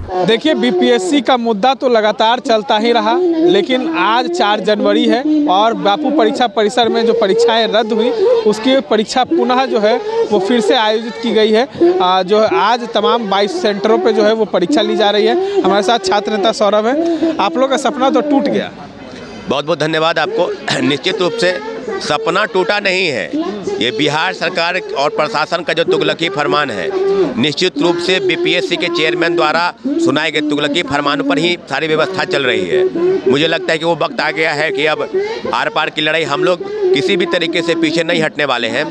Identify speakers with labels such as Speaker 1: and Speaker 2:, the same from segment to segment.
Speaker 1: देखिए, बीपीएससी का मुद्दा तो लगातार चलता ही रहा, लेकिन आज 4 जनवरी है और बापू परीक्षा परिसर में जो परीक्षाएं रद्द हुई उसकी परीक्षा पुनः जो है वो फिर से आयोजित की गई है। जो आज तमाम 22 सेंटरों पे जो है वो परीक्षा ली जा रही है। हमारे साथ छात्र नेता सौरभ है। आप लोग का सपना तो टूट गया।
Speaker 2: बहुत बहुत धन्यवाद आपको। निश्चित रूप से सपना टूटा नहीं है, ये बिहार सरकार और प्रशासन का जो तुगलकी फरमान है, निश्चित रूप से बीपीएससी के चेयरमैन द्वारा सुनाए गए तुगलकी फरमान पर ही सारी व्यवस्था चल रही है। मुझे लगता है कि वो वक्त आ गया है कि अब आर पार की लड़ाई हम लोग किसी भी तरीके से पीछे नहीं हटने वाले हैं।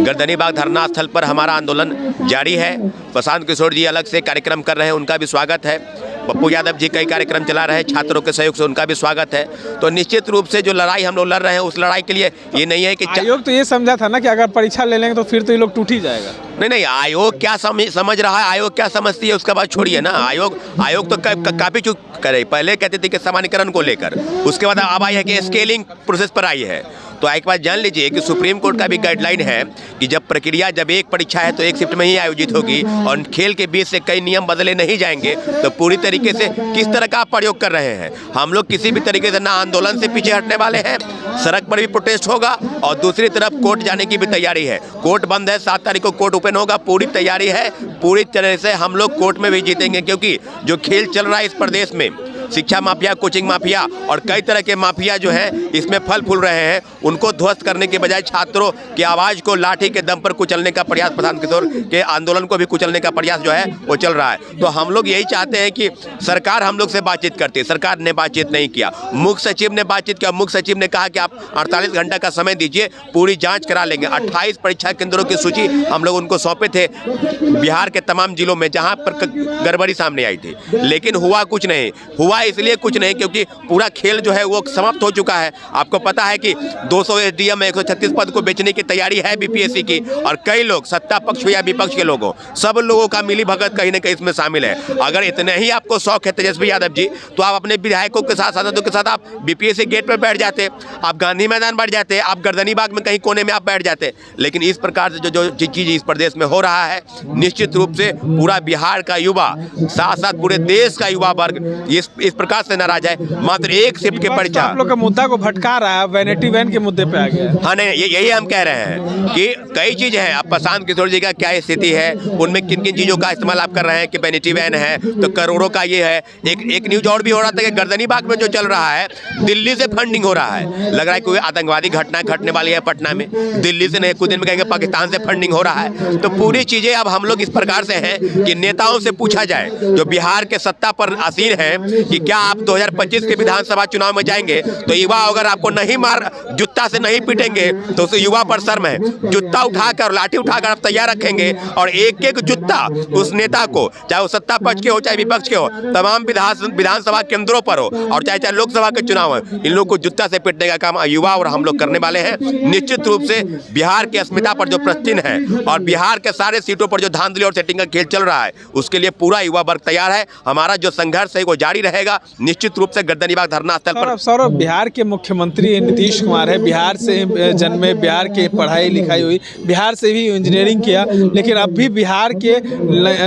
Speaker 2: गर्दनी बाग धरना स्थल पर हमारा आंदोलन जारी है। प्रशांत किशोर जी अलग से कार्यक्रम कर रहे हैं, उनका भी स्वागत है। पप्पू यादव जी कई कार्यक्रम चला रहे हैं छात्रों के सहयोग से, उनका भी स्वागत है। तो निश्चित रूप से जो लड़ाई हम लोग लड़ रहे हैं उस लड़ाई के लिए ये नहीं है कि
Speaker 1: आयोग तो ये समझा था ना कि अगर परीक्षा ले लेंगे तो फिर तो ये लोग टूट ही जाएगा।
Speaker 2: नहीं, आयोग क्या समझ रहा है, आयोग क्या समझती है उसका बात छोड़िए ना। आयोग तो काफी चूक करे। पहले कहते थे कि सामान्यकरण को लेकर, उसके बाद अब आई है कि स्केलिंग प्रोसेस पर आई है। तो एक बात जान लीजिए कि सुप्रीम कोर्ट का भी गाइडलाइन है कि जब एक परीक्षा है तो एक शिफ्ट में ही आयोजित होगी और खेल के बीच से कई नियम बदले नहीं जाएंगे। तो पूरी तरीके से किस तरह का आप प्रयोग कर रहे हैं। हम लोग किसी भी तरीके से ना आंदोलन से पीछे हटने वाले हैं, सड़क पर भी प्रोटेस्ट होगा और दूसरी तरफ कोर्ट जाने की भी तैयारी है। कोर्ट बंद है, 7 तारीख को कोर्ट ओपन होगा, पूरी तैयारी है। पूरी तरह से हम लोग कोर्ट में भी जीतेंगे, क्योंकि जो खेल चल रहा है इस प्रदेश में, शिक्षा माफिया, कोचिंग माफिया और कई तरह के माफिया जो हैं इसमें फल फूल रहे हैं। उनको ध्वस्त करने के बजाय छात्रों की आवाज़ को लाठी के दम पर कुचलने का प्रयास, प्रशांत किशोर के आंदोलन को भी कुचलने का प्रयास जो है वो चल रहा है। तो हम लोग यही चाहते हैं कि सरकार हम लोग से बातचीत करती है, सरकार ने बातचीत नहीं किया। मुख्य सचिव ने बातचीत किया, मुख्य सचिव ने कहा कि आप 48 घंटा का समय दीजिए, पूरी जाँच करा लेंगे। 28 परीक्षा केंद्रों की सूची हम लोग उनको सौंपे थे बिहार के तमाम जिलों में जहाँ पर गड़बड़ी सामने आई थी, लेकिन हुआ कुछ नहीं। हुआ इसलिए कुछ नहीं क्योंकि पूरा खेल जो है वो समाप्त हो चुका है। आपको पता है कि 200 एसडीएम में 136 पद को बेचने की तैयारी है बीपीएससी की, और कई लोग, सत्ता पक्ष हो या विपक्ष के लोगों, सब लोगों का मिली भगत कहीं ना कहीं इसमें शामिल है। अगर इतने ही आपको शौक है तेजस्वी यादव जी, तो आप अपने विधायकों के साथ, सांसदों के साथ आप बीपीएससी गेट पर बैठ जाते, आप गांधी मैदान बैठ जाते, आप गर्दनी बाग में कहीं कोने में आप बैठ जाते। लेकिन इस प्रकार से जो चीज़ इस प्रदेश में हो रहा है, निश्चित रूप से पूरा बिहार का युवा, साथ साथ पूरे देश का युवा वर्ग इस प्रकार से नाराज है। मात्र एक शिफ्ट के परीक्षा
Speaker 1: आप लोग का मुद्दा को भटका रहा है, वैनिटी वैन के मुद्दे पे आ गया है।
Speaker 2: हाँ, नहीं, यही हम कह रहे हैं कि कई चीजें हैं। अब प्रशांत किशोर जी का क्या स्थिति है, उनमें किन किन चीजों का इस्तेमाल आप कर रहे हैं कि वैनिटी वैन है तो करोड़ों का ये है। एक न्यूज और भी हो रहा था कि गर्दनी बाग में जो चल रहा है, दिल्ली से फंडिंग हो रहा है। लग रहा है कोई आतंकवादी घटना घटने वाली है पटना में, दिल्ली से नहीं, कुछ दिन में कहेंगे पाकिस्तान से फंडिंग हो रहा है। तो पूरी चीजें अब हम लोग इस प्रकार से हैं कि नेताओं से पूछा जाए जो बिहार के सत्ता पर आसीन है कि क्या आप 2025 के विधानसभा चुनाव में जाएंगे तो युवा अगर आपको नहीं जूता से नहीं पीटेंगे तो उस युवा पर शर्म है। जूता उठाकर, लाठी उठाकर आप तैयार रखेंगे और एक एक जूता उस नेता को, चाहे वो सत्ता पक्ष के हो चाहे विपक्ष के हो, तमाम विधानसभा केंद्रों पर हो और चाहे लोकसभा के चुनाव हो, इन लोगों को जूता से पीटने का काम युवा और हम लोग करने वाले हैं। निश्चित रूप से बिहार की अस्मिता पर जो प्रश्न है और बिहार के सारे सीटों पर जो धांधली और सेटिंग का खेल चल रहा है, उसके लिए पूरा युवा वर्ग तैयार है। हमारा जो संघर्ष है वो जारी रहेगा। निश्चित रूप से गर्दनी बाग धरना स्थल पर
Speaker 1: सौरभ, बिहार के मुख्यमंत्री नीतीश कुमार है, बिहार से जन्मे, बिहार के पढ़ाई लिखाई हुई, बिहार से भी इंजीनियरिंग किया, लेकिन अब भी बिहार के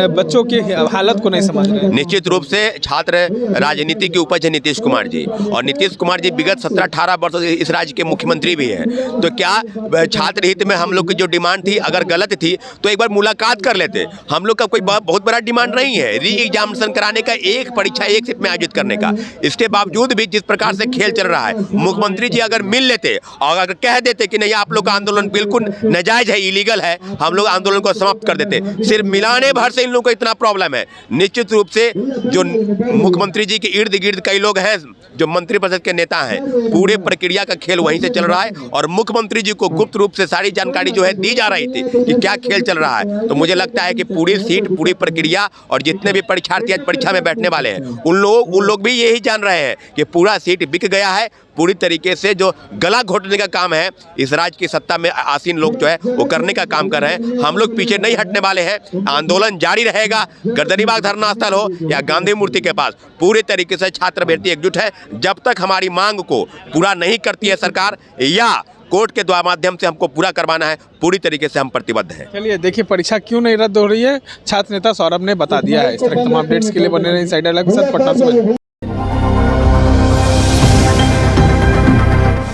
Speaker 1: बच्चों की हालत को नहीं समझ रहे।
Speaker 2: निश्चित रूप से छात्र राजनीति की उपज है नीतीश कुमार जी, और नीतीश कुमार जी विगत 17-18 वर्षों से इस राज्य के मुख्यमंत्री भी है। तो क्या छात्र हित में हम लोग की जो डिमांड थी अगर गलत थी तो एक बार मुलाकात कर लेते। हम लोग का कोई बहुत बड़ा डिमांड नहीं है री एग्जामिनेशन कराने का, एक परीक्षा एक शिफ्ट में आयोजित करने का। इसके बावजूद भी जिस प्रकार से खेल चल रहा है, मुख्यमंत्री जी अगर मिल लेते और अगर कह देते कि नहीं आप लोग का आंदोलन बिल्कुल नाजायज है, इलीगल है, हम लोग आंदोलन को समाप्त कर देते। सिर्फ मिलाने भर से इन लोगों को इतना प्रॉब्लम है। निश्चित रूप से जो मुख्यमंत्री जी के इर्द गिर्द कई लोग हैं जो मंत्रिपरिषद के नेता हैं, पूरे प्रक्रिया का खेल वहीं से चल रहा है और मुख्यमंत्री जी को गुप्त रूप से सारी जानकारी जो है दी जा रही थी कि क्या खेल चल रहा है। तो मुझे लगता है कि पूरी सीट, पूरी प्रक्रिया और जितने भी परीक्षार्थी आज परीक्षा में बैठने वाले हैं उन लोग भी यही जान रहे हैं कि पूरा सीट बिक गया है। पूरी तरीके से जो गला घोटने का काम है इस राज्य की सत्ता में आसीन लोग जो है वो करने का काम कर रहे हैं। हम लोग पीछे नहीं हटने वाले हैं, आंदोलन जारी रहेगा। गर्दनी बाग धरना स्थल हो या गांधी मूर्ति के पास, पूरे तरीके से छात्र अभ्यर्थी एकजुट है। जब तक हमारी मांग को पूरा नहीं करती है सरकार या कोर्ट के द्वारा माध्यम से हमको पूरा करवाना है, पूरी तरीके से हम प्रतिबद्ध हैं।
Speaker 1: चलिए देखिए परीक्षा क्यों नहीं रद्द हो रही है, छात्र नेता सौरभ ने बता दिया है। इस तरह के तमाम अपडेट्स के लिए बने रहिए इनसाइडर लाइव के साथ। पटना से।